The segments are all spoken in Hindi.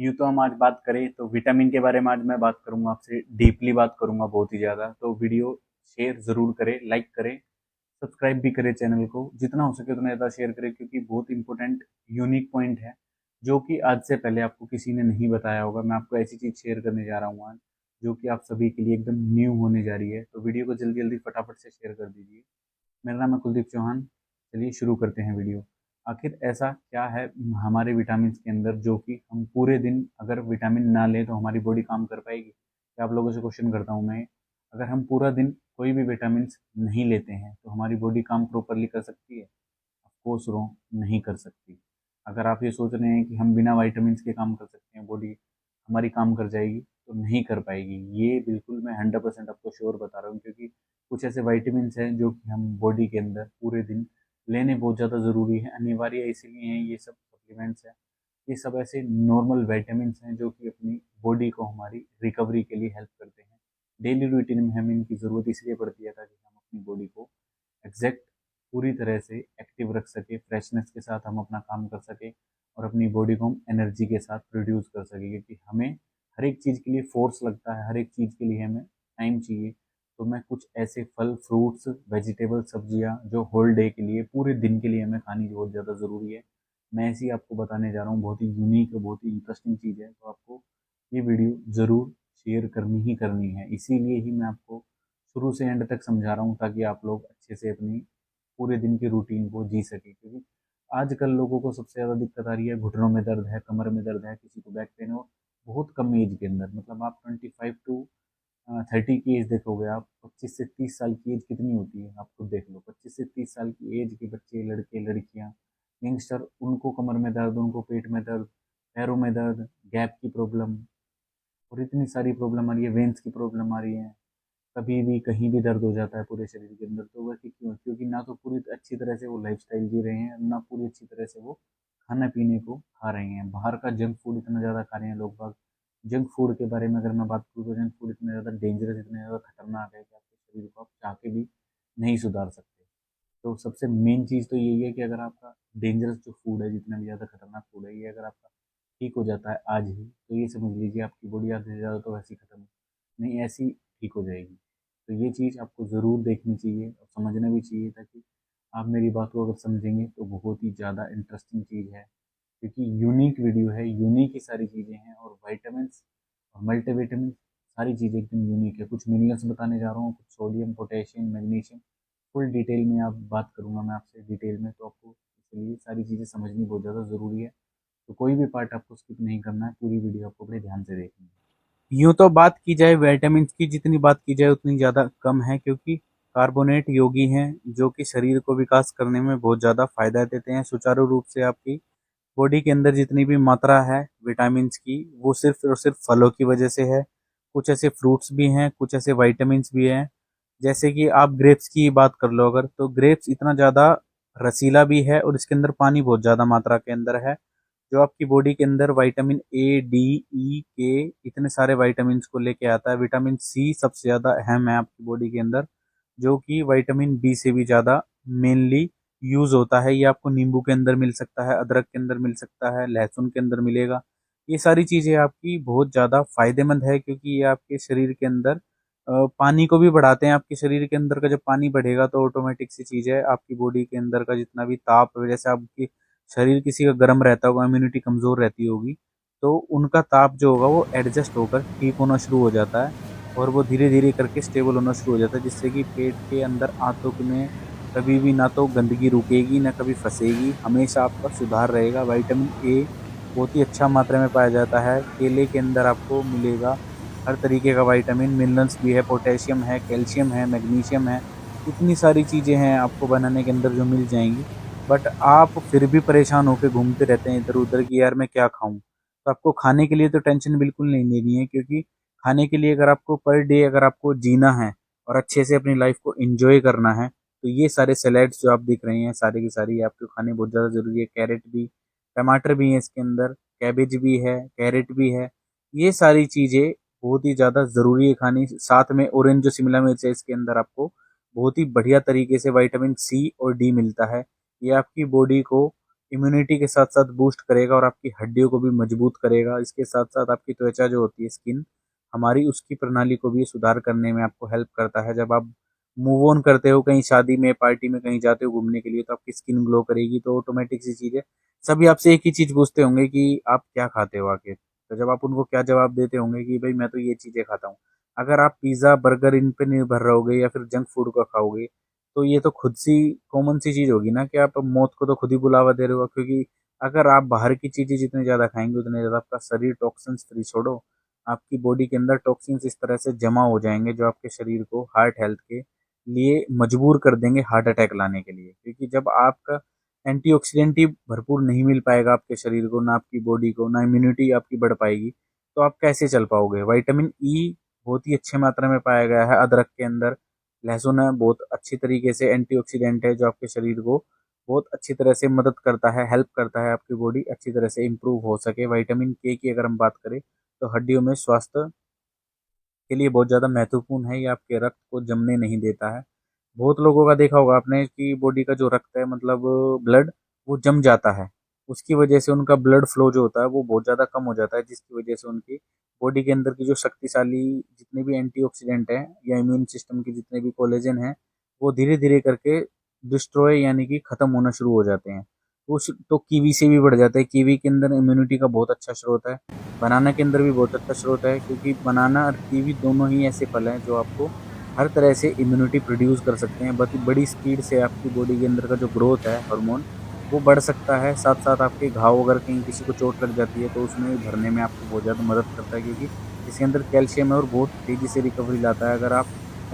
यूँ तो हम आज बात करें तो विटामिन के बारे में आज मैं बात करूँगा आपसे, डीपली बात करूँगा बहुत ही ज़्यादा। तो वीडियो शेयर ज़रूर करें, लाइक करें, सब्सक्राइब भी करें चैनल को। जितना हो सके उतना ज़्यादा शेयर करें क्योंकि बहुत इंपॉर्टेंट यूनिक पॉइंट है जो कि आज से पहले आपको किसी ने नहीं बताया होगा। मैं आपको ऐसी चीज़ शेयर करने जा रहा हूँ आज जो कि आप सभी के लिए एकदम न्यू होने जा रही है। तो वीडियो को जल्दी जल्दी फटाफट से शेयर कर दीजिए। मेरा नाम है कुलदीप चौहान। चलिए शुरू करते हैं वीडियो। आखिर ऐसा क्या है हमारे विटामिन के अंदर जो कि हम पूरे दिन अगर विटामिन ना लें तो हमारी बॉडी काम कर पाएगी? क्या आप लोगों से क्वेश्चन करता हूँ मैं। अगर हम पूरा दिन कोई भी विटामिन नहीं लेते हैं तो हमारी बॉडी काम प्रॉपरली कर सकती है? ऑफकोर्स रॉन्ग, नहीं कर सकती। अगर आप ये सोच रहे हैं कि हम बिना विटामिन के काम कर सकते हैं, बॉडी हमारी काम कर जाएगी, तो नहीं कर पाएगी। ये बिल्कुल मैं 100% आपको श्योर बता रहा हूँ क्योंकि कुछ ऐसे विटामिन हैं जो कि हम बॉडी के अंदर पूरे दिन लेने बहुत ज़्यादा ज़रूरी है, अनिवार्य इसीलिए हैं। ये सब सप्लीमेंट्स हैं, ये सब ऐसे नॉर्मल विटामिन हैं जो कि अपनी बॉडी को हमारी रिकवरी के लिए हेल्प करते हैं। डेली रूटीन में हमें इनकी ज़रूरत इसलिए पड़ती है ताकि हम अपनी बॉडी को एग्जैक्ट पूरी तरह से एक्टिव रख सके, फ्रेशनेस के साथ हम अपना काम कर सके और अपनी बॉडी को हम एनर्जी के साथ प्रोड्यूस कर सके। क्योंकि हमें हर एक चीज़ के लिए फोर्स लगता है, हर एक चीज़ के लिए हमें टाइम चाहिए। तो मैं कुछ ऐसे फल, फ्रूट्स, वेजिटेबल, सब्जियां जो होल डे के लिए, पूरे दिन के लिए हमें खानी बहुत ज़्यादा ज़रूरी है, मैं ऐसी आपको बताने जा रहा हूँ। बहुत ही यूनिक, बहुत ही इंटरेस्टिंग चीज़ है। तो आपको ये वीडियो ज़रूर शेयर करनी ही करनी है। इसीलिए ही मैं आपको शुरू से एंड तक समझा रहा हूँ ताकि आप लोग अच्छे से अपनी पूरे दिन की रूटीन को जी सके। क्योंकि आजकल लोगों को सबसे ज़्यादा दिक्कत आ रही है, घुटनों में दर्द है, कमर में दर्द है, किसी को बैक पेन हो, बहुत कम एज के अंदर। मतलब आप 25 to 30 की एज देखोगे, आप 25 से 30 साल की एज कितनी होती है आप खुद देख लो। 25 से 30 साल की एज के बच्चे, लड़के लड़कियां, यंगस्टर, उनको कमर में दर्द, उनको पेट में दर्द, पैरों में दर्द, गैप की प्रॉब्लम और इतनी सारी प्रॉब्लम आ रही है, वेन्स की प्रॉब्लम आ रही है। कभी भी कहीं भी दर्द हो जाता है पूरे शरीर के अंदर। तो वैसे क्यों? क्योंकि ना तो पूरी अच्छी तरह से वो लाइफस्टाइल जी रहे हैं, ना पूरी अच्छी तरह से वो खाना पीने को खा रहे हैं। बाहर का जंक फूड इतना ज़्यादा खा रहे हैं लोग बाग। जंक फूड के बारे में अगर मैं बात करूँ तो जंक फूड इतना ज़्यादा डेंजरस, इतना ज़्यादा खतरनाक है कि आपके शरीर को आप चाह के भी नहीं सुधार सकते। तो सबसे मेन चीज़ तो यही है कि अगर आपका डेंजरस जो फूड है, जितना भी ज़्यादा खतरनाक फूड है, ये अगर आपका ठीक हो जाता है आज ही, तो ये समझ लीजिए आपकी बॉडी आधे से ज़्यादा तो वैसे ही खत्म नहीं, ऐसी ठीक हो जाएगी। तो ये चीज़ आपको ज़रूर देखनी चाहिए और समझना भी चाहिए ताकि आप मेरी बात को अगर समझेंगे तो बहुत ही ज़्यादा इंटरेस्टिंग चीज़ है। क्योंकि यूनिक वीडियो है, यूनिक ही सारी चीज़ें हैं और वाइटामिन्स और मल्टीविटामिन सारी चीज़ें एकदम यूनिक है। कुछ मिनरल्स बताने जा रहा हूँ, कुछ sodium, potassium, magnesium, full detail में आप बात करूँगा मैं आपसे डिटेल में। तो आपको इसलिए सारी चीज़ें समझनी बहुत ज़्यादा ज़रूरी है। तो कोई भी पार्ट आपको स्किप नहीं करना है, पूरी वीडियो आपको बड़े ध्यान से देखनी है। यूँ तो बात की जाए विटामिन की, जितनी बात की जाए उतनी ज़्यादा कम है क्योंकि कार्बोनेट योगी हैं जो कि शरीर को विकास करने में बहुत ज़्यादा फायदा देते हैं। सुचारू रूप से आपकी बॉडी के अंदर जितनी भी मात्रा है विटामिन की, वो सिर्फ और सिर्फ फलों की वजह से है। कुछ ऐसे फ्रूट्स भी हैं, कुछ ऐसे विटामिन भी हैं। जैसे कि आप ग्रेप्स की बात कर लो अगर, तो ग्रेप्स इतना ज़्यादा रसीला भी है और इसके अंदर पानी बहुत ज़्यादा मात्रा के अंदर है, जो आपकी बॉडी के अंदर विटामिन ए, डी, ई, के, इतने सारे विटामिन को लेके आता है। विटामिन सी सबसे ज़्यादा अहम है आपकी बॉडी के अंदर, जो कि विटामिन बी से भी ज़्यादा मेनली यूज़ होता है। ये आपको नींबू के अंदर मिल सकता है, अदरक के अंदर मिल सकता है, लहसुन के अंदर मिलेगा। ये सारी चीज़ें आपकी बहुत ज़्यादा फायदेमंद है क्योंकि ये आपके शरीर के अंदर पानी को भी बढ़ाते हैं। आपके शरीर के अंदर का जब पानी बढ़ेगा तो ऑटोमेटिक सी चीज़ है, आपकी बॉडी के अंदर का जितना भी ताप है, जैसे आपकी शरीर किसी का गर्म रहता होगा, इम्यूनिटी कमज़ोर रहती होगी, तो उनका ताप जो होगा वो एडजस्ट होकर ठीक होना शुरू हो जाता है और वो धीरे धीरे करके स्टेबल होना शुरू हो जाता है, जिससे कि पेट के अंदर आंतों में कभी भी ना तो गंदगी रुकेगी ना कभी फंसेगी, हमेशा आपका सुधार रहेगा। विटामिन ए बहुत ही अच्छा मात्रा में पाया जाता है, केले के अंदर आपको मिलेगा। हर तरीके का विटामिन, मिनरल्स भी है, पोटेशियम है, कैल्शियम है, मैग्नीशियम है, इतनी सारी चीज़ें हैं आपको बनाने के अंदर जो मिल जाएंगी। बट आप फिर भी परेशान होकर घूमते रहते हैं इधर उधर कि यार मैं क्या खाऊं। तो आपको खाने के लिए तो टेंशन बिल्कुल नहीं लेनी है क्योंकि खाने के लिए अगर आपको पर डे अगर आपको जीना है और अच्छे से अपनी लाइफ को एंजॉय करना है, तो ये सारे सैलेड्स जो आप देख रहे हैं सारे की सारी ये आपको खाने बहुत ज़्यादा ज़रूरी है। कैरेट भी, टमाटर भी है इसके अंदर, कैबेज भी है, कैरेट भी है, ये सारी चीज़ें बहुत ही ज़्यादा ज़रूरी है खानी। साथ में ऑरेंज जो शिमला मिर्च है इसके अंदर आपको बहुत ही बढ़िया तरीके से विटामिन सी और डी मिलता है। ये आपकी बॉडी को इम्यूनिटी के साथ साथ बूस्ट करेगा और आपकी हड्डियों को भी मजबूत करेगा। इसके साथ साथ आपकी त्वचा जो होती है, स्किन हमारी, उसकी प्रणाली को भी सुधार करने में आपको हेल्प करता है। जब आप मूव ऑन करते हो, कहीं शादी में, पार्टी में कहीं जाते हो घूमने के लिए, तो आपकी स्किन ग्लो करेगी। तो ऑटोमेटिक सी चीज़ है, सभी आपसे एक ही चीज़ पूछते होंगे कि आप क्या खाते हो आखिर। तो जब आप उनको क्या जवाब देते होंगे कि भाई मैं तो ये चीज़ें खाता हूँ। अगर आप पिज़्ज़ा बर्गर इन पे निर्भर रहोगे या फिर जंक फूड का खाओगे, तो ये तो खुद सी कॉमन सी चीज़ होगी ना कि आप मौत को तो खुद ही बुलावा दे रहे हो। क्योंकि अगर आप बाहर की चीज़ें जितनी ज़्यादा खाएंगे उतने ज़्यादा आपका शरीर टॉक्सिन्स फ्री, छोड़ो, आपकी बॉडी के अंदर टॉक्सिन्स इस तरह से जमा हो जाएंगे जो आपके शरीर को हार्ट हेल्थ के लिए मजबूर कर देंगे हार्ट अटैक लाने के लिए। क्योंकि जब आपका एंटीऑक्सीडेंट ही भरपूर नहीं मिल पाएगा आपके शरीर को, ना आपकी बॉडी को, ना इम्यूनिटी आपकी बढ़ पाएगी, तो आप कैसे चल पाओगे। विटामिन ई बहुत ही अच्छे मात्रा में पाया गया है अदरक के अंदर। लहसुन है, बहुत अच्छी तरीके से एंटीऑक्सीडेंट है जो आपके शरीर को बहुत अच्छी तरह से मदद करता है, हेल्प करता है आपकी बॉडी अच्छी तरह से इम्प्रूव हो सके। विटामिन के की अगर हम बात करें तो हड्डियों में स्वास्थ्य के लिए बहुत ज़्यादा महत्वपूर्ण है। ये आपके रक्त को जमने नहीं देता है। बहुत लोगों का देखा होगा आपने कि बॉडी का जो रक्त है, मतलब ब्लड, वो जम जाता है। उसकी वजह से उनका ब्लड फ्लो जो होता है वो बहुत ज़्यादा कम हो जाता है, जिसकी वजह से उनकी बॉडी के अंदर की जो शक्तिशाली जितने भी एंटीऑक्सीडेंट हैं या इम्यून सिस्टम के जितने भी कोलेजन हैं, वो धीरे धीरे करके डिस्ट्रॉय यानी कि ख़त्म होना शुरू हो जाते हैं। उस तो कीवी से भी बढ़ जाता है। कीवी के अंदर इम्यूनिटी का बहुत अच्छा स्रोत है। बनाना के अंदर भी बहुत अच्छा स्रोत है, क्योंकि बनाना और कीवी दोनों ही ऐसे फल हैं जो आपको हर तरह से इम्यूनिटी प्रोड्यूस कर सकते हैं। बड़ी स्पीड से आपकी बॉडी के अंदर का जो ग्रोथ है हार्मोन, वो बढ़ सकता है। साथ साथ आपके घाव, अगर कहीं किसी को चोट लग जाती है तो उसमें भी भरने में आपको बहुत ज़्यादा मदद करता है, क्योंकि इसके अंदर कैल्शियम है और बहुत तेज़ी से रिकवरी लाता है। अगर आप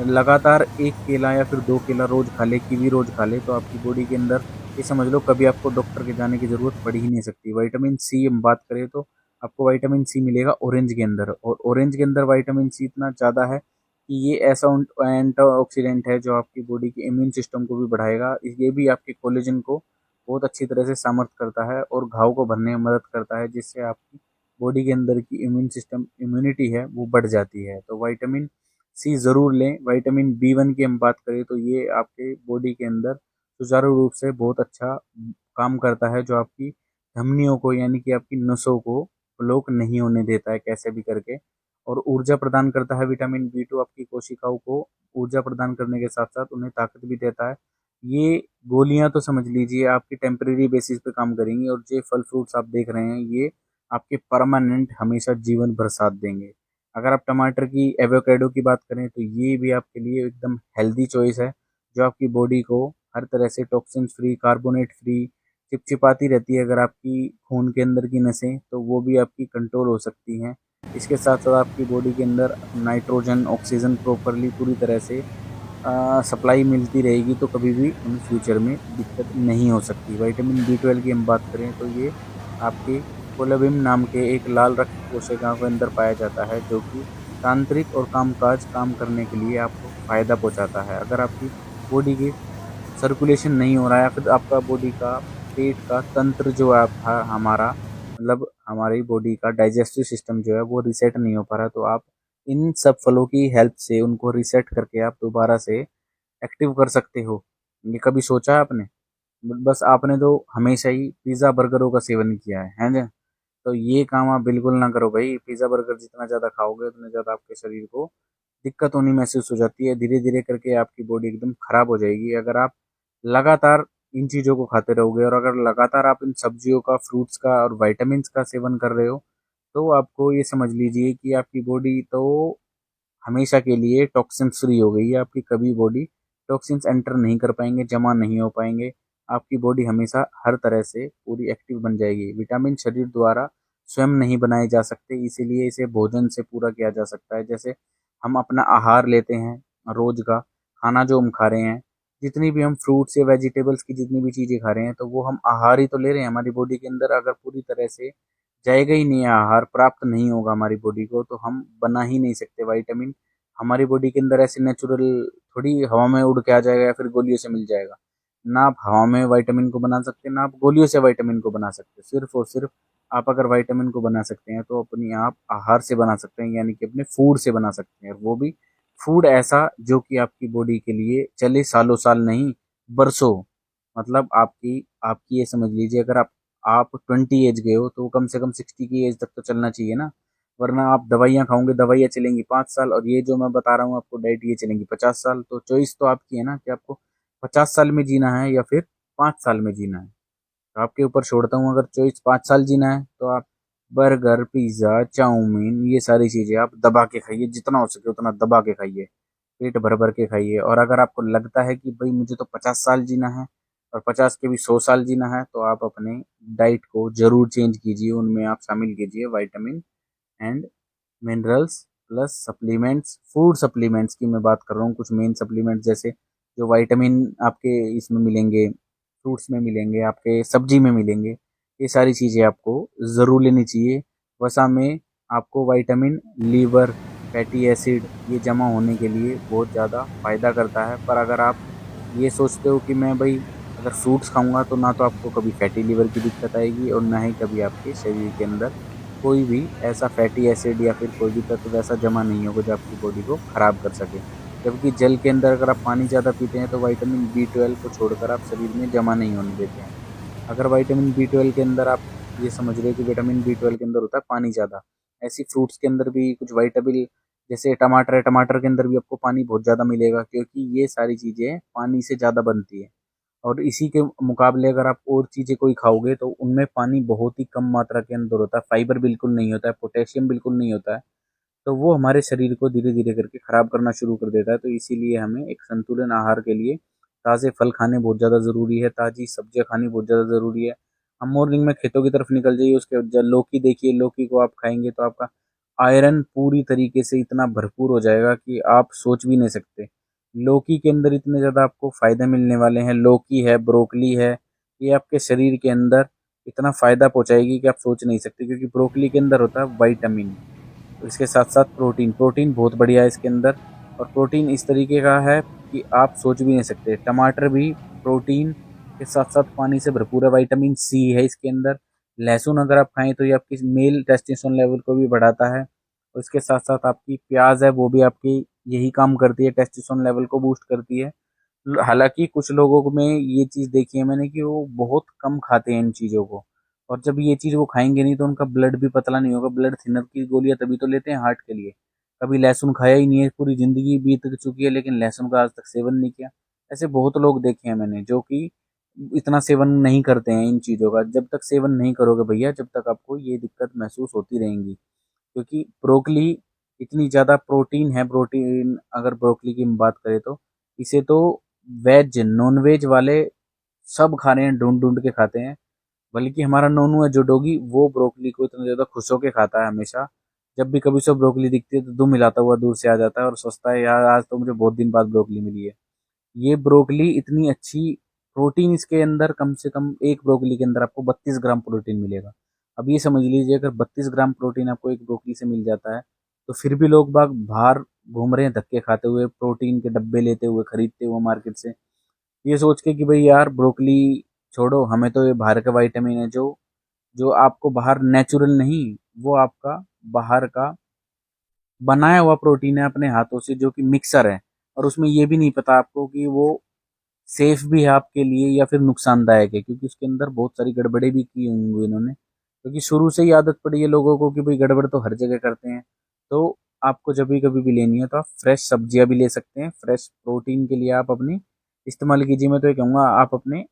लगातार एक केला या फिर दो केला रोज़ खा ले, कीवी रोज़ खा ले, तो आपकी बॉडी के अंदर ये समझ लो कभी आपको डॉक्टर के जाने की ज़रूरत पड़ ही नहीं सकती। विटामिन सी हम बात करें तो आपको विटामिन सी मिलेगा ऑरेंज के अंदर, और ऑरेंज के अंदर विटामिन सी इतना ज़्यादा है कि ये ऐसा एंटीऑक्सीडेंट है जो आपकी बॉडी के इम्यून सिस्टम को भी बढ़ाएगा। ये भी आपके कोलेजन को बहुत अच्छी तरह से सामर्थ करता है और घाव को भरने में मदद करता है, जिससे आपकी बॉडी के अंदर की इम्यून सिस्टम इम्यूनिटी है वो बढ़ जाती है। तो विटामिन सी ज़रूर लें। विटामिन बी 1 की हम बात करें तो ये आपके बॉडी के अंदर सुचारू रूप से बहुत अच्छा काम करता है, जो आपकी धमनियों को यानी कि आपकी नसों को ब्लॉक नहीं होने देता है कैसे भी करके, और ऊर्जा प्रदान करता है। विटामिन बी 2 आपकी कोशिकाओं को ऊर्जा प्रदान करने के साथ साथ उन्हें ताकत भी देता है। ये गोलियां तो समझ लीजिए आपकी टेम्परेरी बेसिस पे काम करेंगी, और जो फल फ्रूट्स आप देख रहे हैं ये आपके परमानेंट हमेशा जीवन भर साथ देंगे। अगर आप टमाटर की, एवोकेडो की बात करें तो ये भी आपके लिए एकदम हेल्दी चॉइस है, जो आपकी बॉडी को हर तरह से टॉक्सिन फ्री, कार्बोनेट फ्री, चिपचिपाती रहती है। अगर आपकी खून के अंदर की नसें, तो वो भी आपकी कंट्रोल हो सकती हैं। इसके साथ साथ आपकी बॉडी के अंदर नाइट्रोजन, ऑक्सीजन प्रॉपरली पूरी तरह से सप्लाई मिलती रहेगी, तो कभी भी इन फ्यूचर में दिक्कत नहीं हो सकती। विटामिन बी 12 की हम बात करें तो ये आपके कोलेबिम नाम के एक लाल रक्त कोशिका के अंदर पाया जाता है, जो कि तांत्रिक और कामकाज काम करने के लिए आपको फ़ायदा पहुंचाता है। अगर आपकी बॉडी की सर्कुलेशन नहीं हो रहा है, या फिर आपका बॉडी का पेट का तंत्र जो है था हमारा, मतलब हमारी बॉडी का डाइजेस्टिव सिस्टम जो है वो रीसेट नहीं हो पा रहा, तो आप इन सब फलों की हेल्प से उनको रीसेट करके आप दोबारा से एक्टिव कर सकते हो। ये कभी सोचा है आपने? बस आपने तो हमेशा ही पिज़्ज़ा बर्गरों का सेवन किया है ना? तो ये काम आप बिल्कुल ना करो भाई। पिज़्ज़ा बर्गर जितना ज़्यादा खाओगे उतने ज़्यादा आपके शरीर को दिक्कत होनी महसूस हो जाती है। धीरे धीरे करके आपकी बॉडी एकदम खराब हो जाएगी अगर आप लगातार इन चीज़ों को खाते रहोगे। और अगर लगातार आप इन सब्जियों का, फ्रूट्स का और वाइटामिन का सेवन कर रहे हो, तो आपको ये समझ लीजिए कि आपकी बॉडी तो हमेशा के लिए टॉक्सिन फ्री हो गई है। आपकी कभी बॉडी टॉक्सिन्स एंटर नहीं कर पाएंगे, जमा नहीं हो पाएंगे। आपकी बॉडी हमेशा हर तरह से पूरी एक्टिव बन जाएगी। विटामिन शरीर द्वारा स्वयं नहीं बनाए जा सकते, इसीलिए इसे भोजन से पूरा किया जा सकता है। जैसे हम अपना आहार लेते हैं, रोज का खाना जो हम खा रहे हैं, जितनी भी हम फ्रूट्स या वेजिटेबल्स की जितनी भी चीज़ें खा रहे हैं, तो वो हम आहार ही तो ले रहे हैं। हमारी बॉडी के अंदर अगर पूरी तरह से जाएगा ही नहीं है, आहार प्राप्त नहीं होगा हमारी बॉडी को, तो हम बना ही नहीं सकते विटामिन। हमारी बॉडी के अंदर ऐसे नेचुरल थोड़ी हवा में उड़ के आ जाएगा या फिर गोलियों से मिल जाएगा। ना आप हवा में विटामिन को बना सकते, ना आप गोलियों से विटामिन को बना सकते। सिर्फ और सिर्फ आप अगर विटामिन को बना सकते हैं तो अपनी आप आहार से बना सकते हैं, यानी कि अपने फूड से बना सकते हैं। और वो भी फूड ऐसा जो कि आपकी बॉडी के लिए चले सालों साल नहीं, बरसों। मतलब आपकी आपकी ये समझ लीजिए, अगर आप 20 एज गए हो तो कम से कम 60 की एज तक तो चलना चाहिए ना। वरना आप दवाइयाँ खाओगे, दवाइयाँ चलेंगी 5 साल, और ये जो मैं बता रहा हूँ आपको डाइट, ये चलेंगी 50 साल। तो चॉइस तो आपकी है ना कि आपको 50 साल में जीना है या फिर 5 साल में जीना है। तो आपके ऊपर छोड़ता हूँ। अगर चॉइस 5 साल जीना है तो आप बर्गर, पिज्ज़ा, चाउमीन, ये सारी चीज़ें आप दबा के खाइए, जितना हो सके उतना दबा के खाइए, पेट भर भर के खाइए। और अगर आपको लगता है कि भाई मुझे तो 50 साल जीना है और 50 के भी 100 साल जीना है, तो आप अपने डाइट को जरूर चेंज कीजिए। उनमें आप शामिल कीजिए vitamin and minerals plus supplements. Food supplements की मैं बात कर रहा हूँ, कुछ मेन सप्लीमेंट्स जैसे जो विटामिन आपके इसमें मिलेंगे, फ्रूट्स में मिलेंगे, आपके सब्जी में मिलेंगे, ये सारी चीज़ें आपको ज़रूर लेनी चाहिए। वसा में आपको विटामिन, लीवर, फैटी एसिड, ये जमा होने के लिए बहुत ज़्यादा फ़ायदा करता है। पर अगर आप ये सोचते हो कि मैं भाई अगर फ्रूट्स खाऊंगा तो ना तो आपको कभी फैटी लीवर की दिक्कत आएगी और ना ही कभी आपके शरीर के अंदर कोई भी ऐसा फैटी एसिड या फिर कोई भी तत्व ऐसा जमा नहीं होगा जो आपकी बॉडी को खराब कर सके। जबकि जल के अंदर अगर आप पानी ज़्यादा पीते हैं तो विटामिन B12 को छोड़कर आप शरीर में जमा नहीं होने देते हैं। अगर विटामिन B12 के अंदर आप ये समझ रहे हो कि विटामिन B12 के अंदर होता है पानी ज़्यादा, ऐसी फ्रूट्स के अंदर भी कुछ विटामिन, जैसे टमाटर है, टमाटर के अंदर भी आपको पानी बहुत ज़्यादा मिलेगा, क्योंकि ये सारी चीज़ें पानी से ज़्यादा बनती है। और इसी के मुकाबले अगर आप और चीज़ें कोई खाओगे तो उनमें पानी बहुत ही कम मात्रा के अंदर होता है, फाइबर बिल्कुल नहीं होता है, पोटेशियम बिल्कुल नहीं होता है। तो वो हमारे शरीर को धीरे धीरे करके खराब करना शुरू कर देता है। तो इसीलिए हमें एक संतुलन आहार के लिए ताज़े फल खाने बहुत ज़्यादा ज़रूरी है, ताज़ी सब्जियां खानी बहुत ज़्यादा ज़रूरी है। हम मॉर्निंग में खेतों की तरफ निकल जाइए, उसके जब लौकी देखिए, लौकी को आप खाएंगे तो आपका आयरन पूरी तरीके से इतना भरपूर हो जाएगा कि आप सोच भी नहीं सकते। लौकी के अंदर इतने ज़्यादा आपको फ़ायदे मिलने वाले हैं। लौकी है, ब्रोकली है, ये आपके शरीर के अंदर इतना फ़ायदा पहुंचाएगी कि आप सोच नहीं सकते, क्योंकि ब्रोकली के अंदर होता है विटामिन, इसके साथ साथ प्रोटीन। प्रोटीन बहुत बढ़िया है इसके अंदर, और प्रोटीन इस तरीके का है कि आप सोच भी नहीं सकते। टमाटर भी प्रोटीन के साथ साथ पानी से भरपूर है, विटामिन C है इसके अंदर। लहसुन अगर आप खाएं तो ये आपकी मेल टेस्टोस्टेरोन लेवल को भी बढ़ाता है, और इसके साथ साथ आपकी प्याज है वो भी आपकी यही काम करती है, टेस्टोस्टेरोन लेवल को बूस्ट करती है। हालांकि कुछ लोगों में ये चीज़ देखी है मैंने कि वो बहुत कम खाते हैं इन चीज़ों को, और जब ये चीज़ वो खाएंगे नहीं तो उनका ब्लड भी पतला नहीं होगा। ब्लड थिनर की गोलियां तभी तो लेते हैं हार्ट के लिए। कभी लहसुन खाया ही नहीं है, पूरी जिंदगी बीत चुकी है लेकिन लहसुन का आज तक सेवन नहीं किया। ऐसे बहुत लोग देखे हैं मैंने जो कि इतना सेवन नहीं करते हैं इन चीज़ों का। जब तक सेवन नहीं करोगे भैया, जब तक आपको ये दिक्कत महसूस होती रहेंगी। क्योंकि ब्रोकली इतनी ज़्यादा प्रोटीन है, प्रोटीन अगर ब्रोकली की हम बात करें तो इसे तो वेज नॉन वेज वाले सब खा रहे हैं, ढूंढ ढूंढ के खाते हैं। बल्कि हमारा नोनू है जो डोगी, वो ब्रोकली को इतना ज़्यादा खुश होके खाता है हमेशा। जब भी कभी उसे ब्रोकली दिखती है तो दुम हिलाता हुआ दूर से आ जाता है और सोचता है यार आज तो मुझे बहुत दिन बाद ब्रोकली मिली है। ये ब्रोकली इतनी अच्छी, प्रोटीन इसके अंदर कम से कम एक ब्रोकली के अंदर आपको 32 ग्राम प्रोटीन मिलेगा। अब ये समझ लीजिए अगर 32 ग्राम प्रोटीन आपको एक ब्रोकली से मिल जाता है, तो फिर भी लोग बाग बाहर घूम रहे हैं धक्के खाते हुए, प्रोटीन के डब्बे लेते हुए, खरीदते हुए मार्केट से, ये सोच के कि भाई यार ब्रोकली छोड़ो, हमें तो ये बाहर का विटामिन है जो जो आपको बाहर नेचुरल नहीं, वो आपका बाहर का बनाया हुआ प्रोटीन है अपने हाथों से, जो कि मिक्सर है। और उसमें ये भी नहीं पता आपको कि वो सेफ भी है आपके लिए या फिर नुकसानदायक है, क्योंकि उसके अंदर बहुत सारी गड़बड़े भी की होंगी इन्होंने, क्योंकि शुरू से ही आदत पड़ी है लोगों को कि भाई गड़बड़ तो हर जगह करते हैं। तो आपको जब भी कभी भी लेनी है तो आप फ्रेश सब्जियां भी ले सकते हैं। फ्रेश प्रोटीन के लिए आप अपनी इस्तेमाल कीजिए। मैं तो ये कहूँगा आप अपने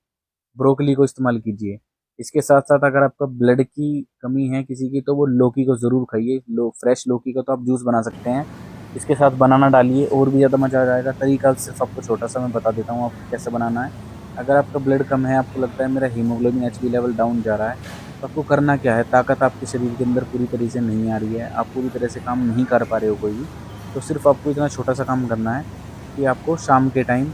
ब्रोकली को इस्तेमाल कीजिए। इसके साथ साथ अगर आपका ब्लड की कमी है किसी की, तो वो लौकी को ज़रूर खाइए। फ्रेश लौकी का तो आप जूस बना सकते हैं, इसके साथ बनाना डालिए और भी ज़्यादा मज़ा आ जाएगा। तरीका सिर्फ आपको छोटा सा मैं बता देता हूँ आपको कैसे बनाना है। अगर आपका ब्लड कम है, आपको लगता है मेरा हीमोग्लोबिन HB लेवल डाउन जा रहा है, तो आपको करना क्या है, ताकत आपके शरीर के अंदर पूरी तरह से नहीं आ रही है, आप पूरी तरह से काम नहीं कर पा रहे हो कोई भी, तो सिर्फ आपको इतना छोटा सा काम करना है कि आपको शाम के टाइम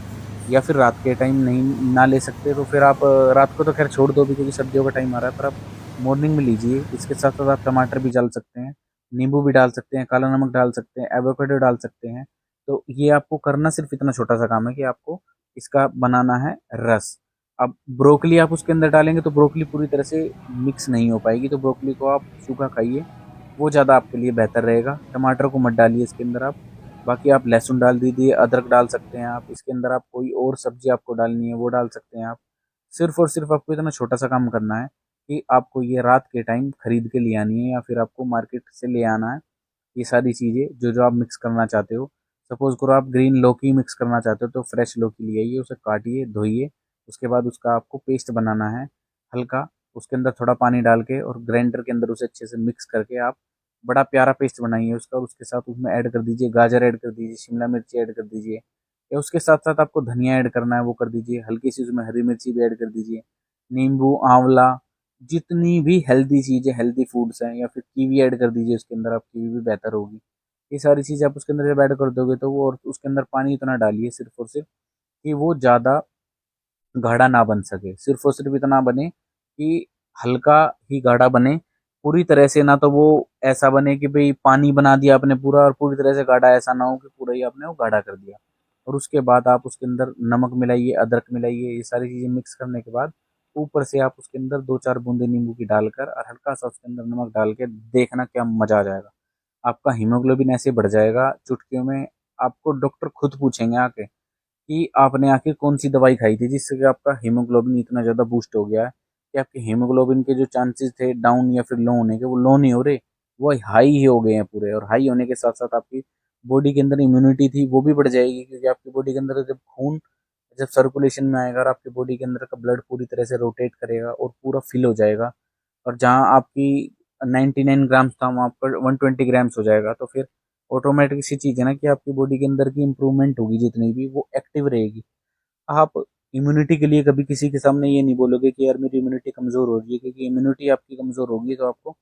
या फिर रात के टाइम नहीं ना ले सकते तो फिर आप रात को तो खैर छोड़ दो भी क्योंकि सर्दियों का टाइम आ रहा है, पर आप मॉर्निंग में लीजिए। इसके साथ साथ आप टमाटर भी डाल सकते हैं, नींबू भी डाल सकते हैं, काला नमक डाल सकते हैं, एवोकाडो डाल सकते हैं। तो ये आपको करना सिर्फ इतना छोटा सा काम है कि आपको इसका बनाना है रस। अब ब्रोकली आप उसके अंदर डालेंगे तो ब्रोकली पूरी तरह से मिक्स नहीं हो पाएगी, तो ब्रोकली को आप सूखा खाइए, वो ज़्यादा आपके लिए बेहतर रहेगा। टमाटर को मत डालिए इसके अंदर आप। बाकी आप लहसुन डाल दीजिए, अदरक डाल सकते हैं आप इसके अंदर, आप कोई और सब्जी आपको डालनी है वो डाल सकते हैं आप। सिर्फ और सिर्फ आपको इतना छोटा सा काम करना है कि आपको ये रात के टाइम खरीद के ले आनी है या फिर आपको मार्केट से ले आना है। ये सारी चीज़ें जो जो आप मिक्स करना चाहते हो, सपोज करो आप ग्रीन लौकी मिक्स करना चाहते हो तो फ्रेश लौकी ले आइए, उसे काटिए, धोइए, उसके बाद उसका आपको पेस्ट बनाना है हल्का, उसके अंदर थोड़ा पानी डाल के और ग्राइंडर के अंदर उसे अच्छे से मिक्स करके आप बड़ा प्यारा पेस्ट बनाइए उसका, और उसके साथ उसमें ऐड कर दीजिए गाजर, ऐड कर दीजिए शिमला मिर्ची, ऐड कर दीजिए, या उसके साथ साथ आपको धनिया ऐड करना है वो कर दीजिए, हल्की सी उसमें हरी मिर्ची भी ऐड कर दीजिए, नींबू, आंवला, जितनी भी हेल्दी चीज़ें, हेल्दी फूड्स हैं, या फिर कीवी ऐड कर दीजिए उसके अंदर, आप कीवी भी बेहतर होगी। ये सारी चीज़ें आप उसके अंदर जब ऐड कर दोगे तो वो, और उसके अंदर पानी इतना डालिए सिर्फ और सिर्फ कि वो ज़्यादा गाढ़ा ना बन सके, सिर्फ और सिर्फ इतना बने कि हल्का ही गाढ़ा बने, पूरी तरह से ना तो वो ऐसा बने कि भाई पानी बना दिया आपने पूरा, और पूरी तरह से गाढ़ा ऐसा ना हो कि पूरा ही आपने वो गाढ़ा कर दिया। और उसके बाद आप उसके अंदर नमक मिलाइए, अदरक मिलाइए, ये सारी चीज़ें मिक्स करने के बाद ऊपर से आप उसके अंदर 2-4 बूंदे नींबू की डालकर और हल्का सा उसके अंदर नमक डाल के देखना क्या मज़ा आ जाएगा। आपका हीमोग्लोबिन ऐसे बढ़ जाएगा चुटकियों में, आपको डॉक्टर खुद पूछेंगे आके कि आपने आखिर कौन सी दवाई खाई थी जिससे कि आपका हीमोग्लोबिन इतना ज़्यादा बूस्ट हो गया है कि आपके हीमोग्लोबिन के जो चांसेस थे डाउन या फिर लो होने के, वो लो नहीं हो रहे, वो हाई ही हो गए हैं पूरे। और हाई होने के साथ साथ आपकी बॉडी के अंदर इम्यूनिटी थी वो भी बढ़ जाएगी, क्योंकि आपकी बॉडी के अंदर जब खून जब सर्कुलेशन में आएगा और आपकी बॉडी के अंदर का ब्लड पूरी तरह से रोटेट करेगा और पूरा फिल हो जाएगा, और जहाँ आपकी 99 ग्राम्स था वहाँ पर 120 ग्राम्स हो जाएगा, तो फिर ऑटोमेटिक सी चीज़ है ना कि आपकी बॉडी के अंदर की इंप्रूवमेंट होगी, जितनी भी वो एक्टिव रहेगी। आप इम्यूनिटी के लिए कभी किसी के सामने ये नहीं बोलोगे कि यार मेरी इम्यूनिटी कमज़ोर हो रही है, क्योंकि इम्यूनिटी आपकी कमज़ोर होगी तो आपको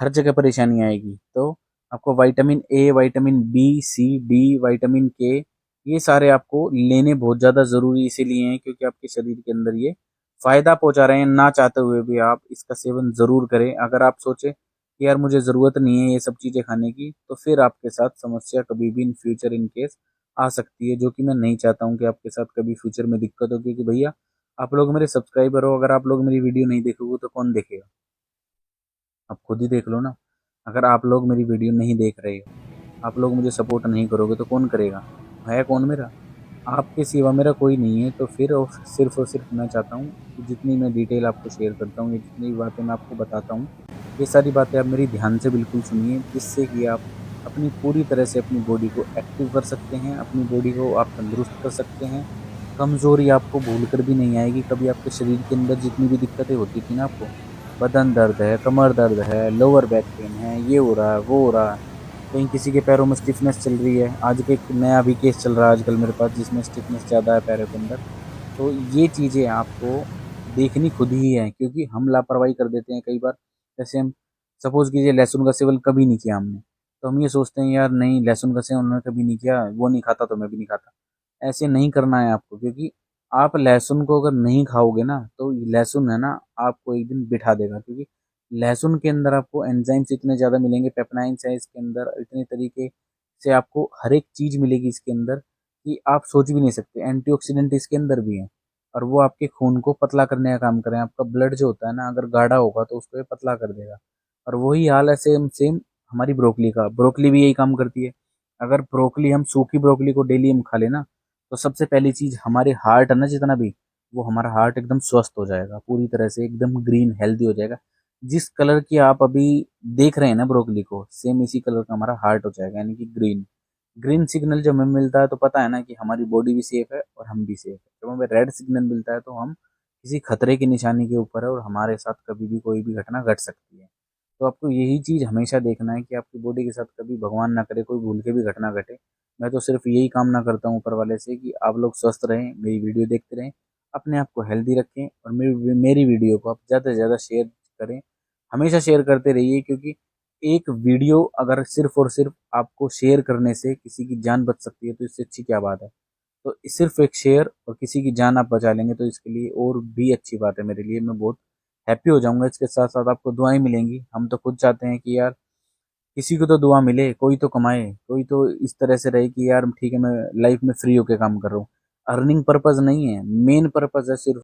हर जगह परेशानी आएगी। तो आपको vitamin A, vitamin B, C, D, vitamin K, ये सारे आपको लेने बहुत ज़्यादा ज़रूरी इसीलिए हैं क्योंकि आपके शरीर के अंदर ये फ़ायदा पहुंचा रहे हैं, ना चाहते हुए भी आप इसका सेवन ज़रूर करें। अगर आप सोचें कि यार मुझे ज़रूरत नहीं है ये सब चीज़ें खाने की, तो फिर आपके साथ समस्या कभी भी इन फ्यूचर इन केस आ सकती है, जो कि मैं नहीं चाहता हूँ कि आपके साथ कभी फ्यूचर में दिक्कत हो, क्योंकि भैया आप लोग मेरे सब्सक्राइबर हो, अगर आप लोग मेरी वीडियो नहीं देखोगे तो कौन देखेगा? आप खुद ही देख लो ना। अगर आप लोग मेरी वीडियो नहीं देख रहे हो, आप लोग मुझे सपोर्ट नहीं करोगे तो कौन करेगा? है कौन मेरा? आपके सिवा मेरा कोई नहीं है। तो फिर और सिर्फ मैं चाहता हूँ कि जितनी मैं डिटेल आपको शेयर करता हूँ, या जितनी भी बातें मैं आपको बताता हूँ, ये सारी बातें आप मेरी ध्यान से बिल्कुल सुनिए, जिससे कि आप अपनी पूरी तरह से अपनी बॉडी को एक्टिव कर सकते हैं, अपनी बॉडी को आप तंदुरुस्त कर सकते हैं। कमज़ोरी आपको भूल कर भी नहीं आएगी कभी। आपके शरीर के अंदर जितनी भी दिक्कतें होती थी ना आपको, बदन दर्द है, कमर दर्द है, लोअर बैक पेन है, ये हो रहा है, वो हो रहा है, कहीं किसी के पैरों में स्टिफनेस चल रही है, आज के एक नया भी केस चल रहा है आजकल मेरे पास जिसमें स्टिफनेस ज़्यादा है पैरों के अंदर। तो ये चीज़ें आपको देखनी खुद ही है, क्योंकि हम लापरवाही कर देते हैं कई बार। जैसे हम सपोज़ कीजिए लहसुन का सेवन कभी नहीं किया हमने, तो हम ये सोचते हैं यार नहीं लहसुन का सेवन उन्होंने कभी नहीं किया, वो नहीं खाता तो मैं भी नहीं खाता। ऐसे नहीं करना है आपको, क्योंकि आप लहसुन को अगर नहीं खाओगे ना तो लहसुन है ना आपको एक दिन बिठा देगा, क्योंकि लहसुन के अंदर आपको एंजाइम्स इतने ज़्यादा मिलेंगे, पेप्टाइड्स है इसके अंदर, इतने तरीके से आपको हर एक चीज़ मिलेगी इसके अंदर कि आप सोच भी नहीं सकते। एंटीऑक्सीडेंट इसके अंदर भी है, और वो आपके खून को पतला करने का काम करें। आपका ब्लड जो होता है ना अगर गाढ़ा होगा तो उसको ये पतला कर देगा। और वही हाल है सेम सेम हमारी ब्रोकली का, ब्रोकली भी यही काम करती है। अगर ब्रोकली हम सूखी ब्रोकली को डेली हम खा लेना, तो सबसे पहली चीज़ हमारे हार्ट है ना जितना भी, वो हमारा हार्ट एकदम स्वस्थ हो जाएगा, पूरी तरह से एकदम ग्रीन हेल्दी हो जाएगा। जिस कलर की आप अभी देख रहे हैं ना ब्रोकली को, सेम इसी कलर का हमारा हार्ट हो जाएगा, यानी कि ग्रीन। ग्रीन सिग्नल जब हमें मिलता है तो पता है ना कि हमारी बॉडी भी सेफ है और हम भी सेफ है। जब हमें रेड सिग्नल मिलता है तो हम किसी खतरे की निशानी के ऊपर है और हमारे साथ कभी भी कोई भी घटना घट सकती है। तो आपको यही चीज़ हमेशा देखना है कि आपकी बॉडी के साथ कभी भगवान ना करे कोई भूल के भी घटना घटे। मैं तो सिर्फ यही कामना करता हूँ ऊपर वाले से कि आप लोग स्वस्थ रहें, मेरी वीडियो देखते रहें, अपने आप को हेल्दी रखें, और मेरी वीडियो को आप ज़्यादा से ज़्यादा शेयर करें, हमेशा शेयर करते रहिए। क्योंकि एक वीडियो अगर सिर्फ और सिर्फ आपको शेयर करने से किसी की जान बच सकती है तो इससे अच्छी क्या बात है। तो सिर्फ एक शेयर और किसी की जान आप बचा लेंगे तो इसके लिए और भी अच्छी बात है मेरे लिए, मैं बहुत हैप्पी हो जाऊंगा। इसके साथ साथ आपको दुआएं मिलेंगी। हम तो खुद चाहते हैं कि यार किसी को तो दुआ मिले, कोई तो कमाए, कोई तो इस तरह से रहे कि यार ठीक है मैं लाइफ में फ्री होके काम कर रहा हूँ। अर्निंग पर्पज नहीं है, मेन पर्पज है सिर्फ